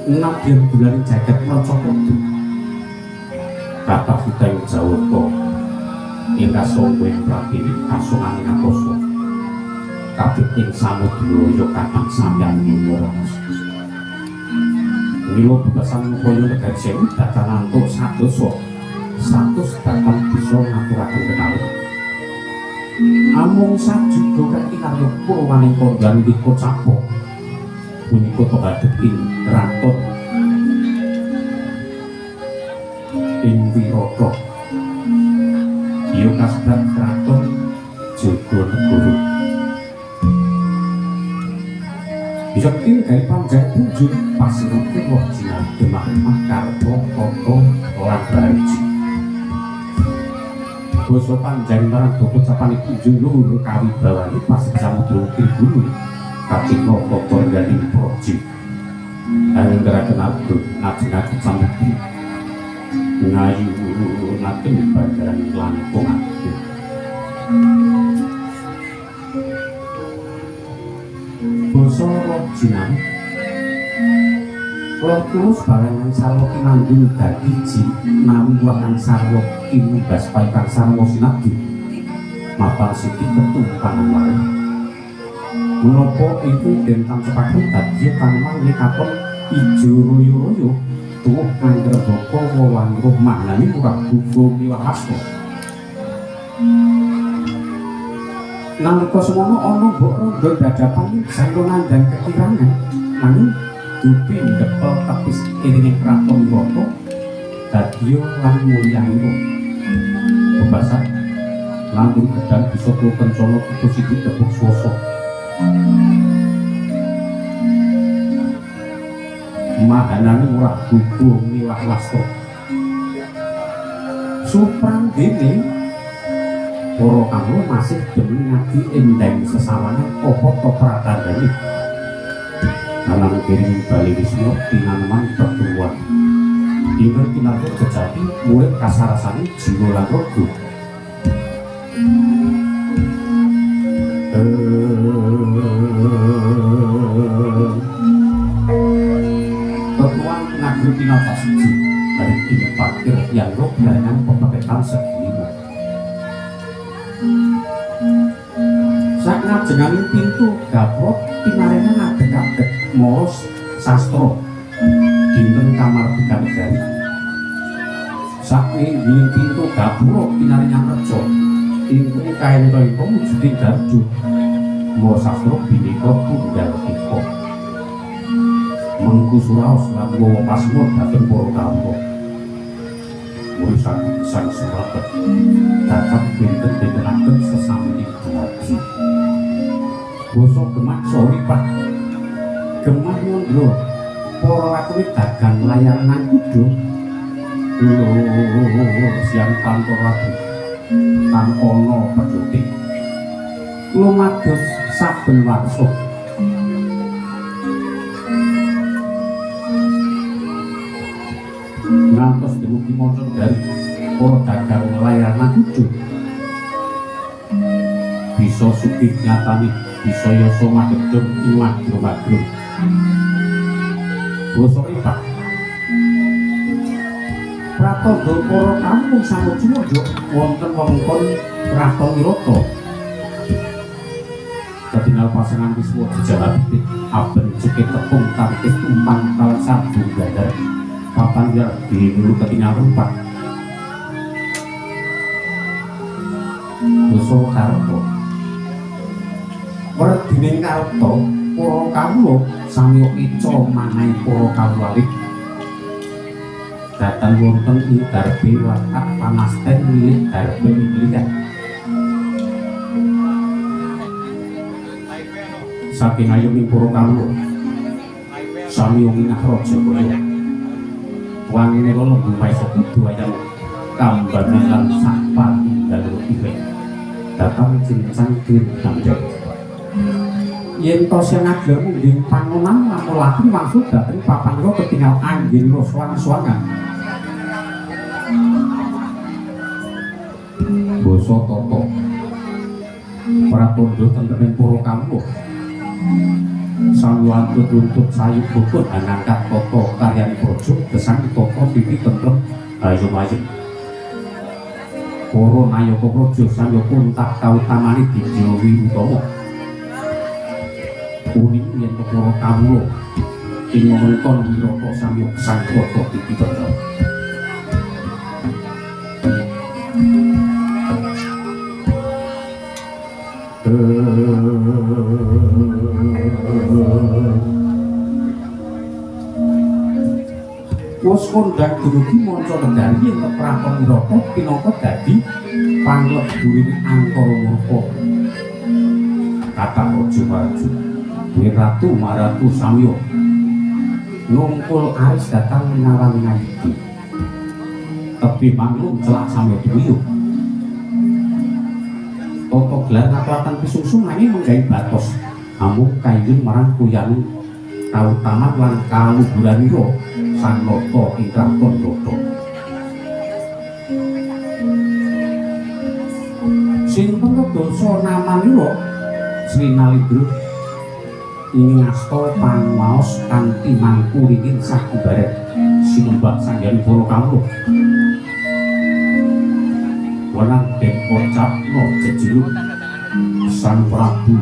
Nadyan bulan jagat Macapada kathah sidang Jawata ingkang sangga ing pratiri kasunganing atasa kabeh ing samudra kakang sampeyan nurus mila bebasan kaya negari sewu datan antuk sadosa satus bakal bisa ngaturaken kenali amung sajuga kanthi karya purwaning kondhan dika capo punika pengadeping raton ing Wirata iya kasebat kraton Jaganegara bisa gawe panjang kunjung pasiruti woh jinak demah karto koko lan barji basa panjang marang pocapan kunjung luhur kawibawani pasejamudra tribunu kacik rokok korganing proji anggeraken abdu najeng samudra ngayu naten badan langkung abdu basa rojinan Kulus barengan sarwa kinandung dadi ji nawi wahan sarwa kinubas paikan sarwa sinadu mapan siti ketumpangan lain menapa itu dentang cepaken dadi tanaman lekaton ijo royo-royo tuwuh anggrabaka wawan roh maknane murah buga miwah asta nalika semono ana mbok rondo dadapan sanggo nandhang kekirangan nanging dupi depel tepis iringe kraton Wirata dadiya lan mulyanira bebasan langkung gedang bisa kencana kita sithik tepuk swasa mahanane murah bubu miwah wasta suprang dene para kanggo masih demen ngadi endang sesawane apa to pratandane alang kirim bali wisnu tinaneman pertuan ingkang tinatur jejati murid kasarasane jiwa lan raga pertuan ngagem tinata suci dari tim parkir yang roh dengan pepepetan segini sak ngajenganing pintu gaplok pinarena ngadeg-adeg maos sastra dinten kamar Negari sakne ing pintu gapura pinarenya reca ingkang kaenthong wujuding gardu maos sastra binika tunggal tika Mengku Suraos lan Wawa Pasmo dhateng para kawula. Murid sang Suraket cacap pinten-pintenaken sesami dumadi. Basa Gemah Soripat Gemah Mondro para lakune dagang layanan kudu lho siang kantor rabu kang ana pedhote lumados saben warsa ngantos dumugi maca dari para dagang layanan kudu bisa sugih nyatani bisa yasa magedhong ing magro-magro basa Ripak pratandha para kampung Samujumaja wonten wewengkon Kraton Wirata ketingal pasangan Wiswa Jejalapitik aben cekit tepung tangkis tumpang kalan sabung gadar papan biar dulu ketingal rumpat basa Karta werdining Karta para kawula samya ica manahe para kawulalih datang wonten ing darbe watak panasten milik darbe Iblian saking ayuning para kawula sami minah raja kaya wangine kala bumaisa kudu ayam kambangan lan sapan dalu iwe datang cincang dirindang yen to sing ageng munding pangonan lamun maksud dhateng papan ro ketingal angging ro sowan-sowangan basa tata pratandha tentang para kawula sang wantut-untut sayup bukut angkat tata karyan praja gesang tata titi tentrem ayem-ayem para nayaka praja sang puntak kautamani dijowi utama uning yen para kawula ing wewengkon Wirata samya gesang tata titi tentrem wis kondhang dumugi manca kendari yen Kraton Wirata pinangka dadi pangleburing Angkara Murka kathah raja maju duwe ratu maratu samya ngungkul aris datang menawan ngayuti tepi manglung celak samya duwiyuh tata gelar ngatuaken pisungsung nanging menggawe batos amung kanjeng marang kuyanung kautaman lan kaluhuranira sang nata ing Kraton Wirata sinten dosa namanira Sri Nalindra ing ngasta pangwaos kanthi mangku ringin sakubaret sinembah sanggen para kawula wenang den pocapna jejuluk Sang Prabu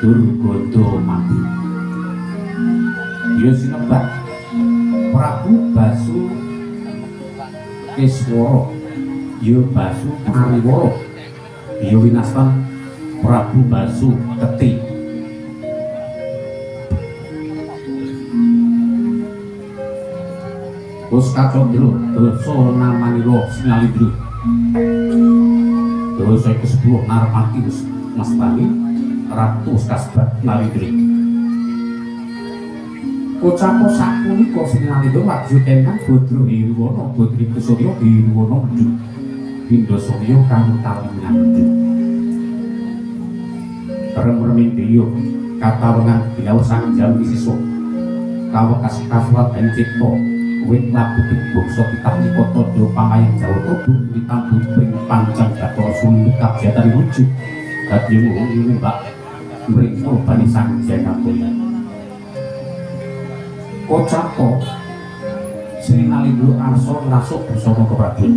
Durganda mati ya sinebah Prabu Basu Kiswara ya Basu Ariwara ya winastan Prabu Basu Keti Bos Kacandra dosa namanira Sinalindra dosa ke-10 Narmati mastani Ratu Kasbat Nalindri kocapa sapunika Sinalindra wajib enang Badra Hirwana Badri Kusarya Hirwana Mendut Bindasarya kang talingan Rem-reming Deya katawengan bilaw sang Jambi Siswa kawekas kasulat dan cipta wit labuting bangsa kitah nikata do pamayang Jawata bumi ditambung pring panjang Bathara Sunda kabyatan wujud dadi mung mbak mriko bani sang Janapura kocapa Sri Nalindra arsa rasuk bersama keprabun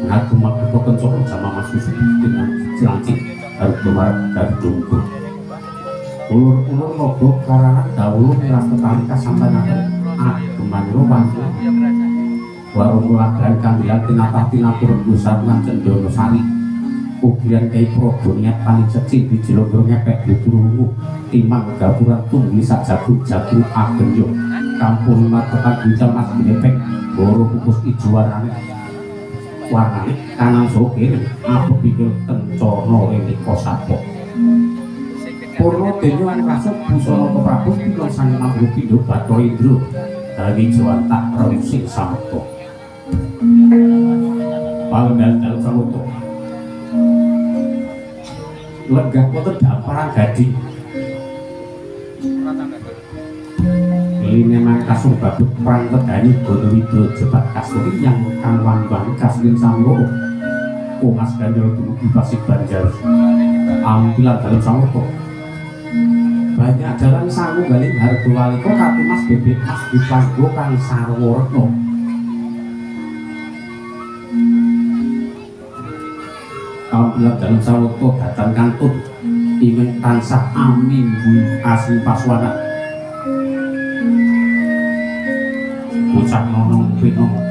ngaku makhluk kencana jamaah Mas Kusuma dengan cilancing harus kemarap dari dungkur ulur-ulur logo karangan dahulu miras tetali kasampanakan Gemaniro Pantu warung kulagan kang dilatih tinapah tinatur Gusar lan Cendono Sari ugian Kyai Prabu niat paling secin dijlondro ngepek diturungu timang gapuran tunggi sak jagung-jagung agenyo kampung martekan bincang mas binepek boro kukus ijo warnane kanan sokir apa pikir kencono ini kosapo Purno denyuan kasut busana Prabu pilon sang mampu pindho Bathara Indra dari jawan tak reusing sampo Palembal samuto lenggah wonten damparan gading Line mang kasur babut perang wedani Gondowida jebat kasuri yang kang wang-wang kasurin samlo Mas Gandara dumugi Pasik Banjar ampilan dalem samurta banyak jalan sangu galing harga waliko katu mas bebek mas dipanggo kang sarwarna ampilan dalem samurta datan kantun ingin tansah amin asli paswana bocah nonong pinong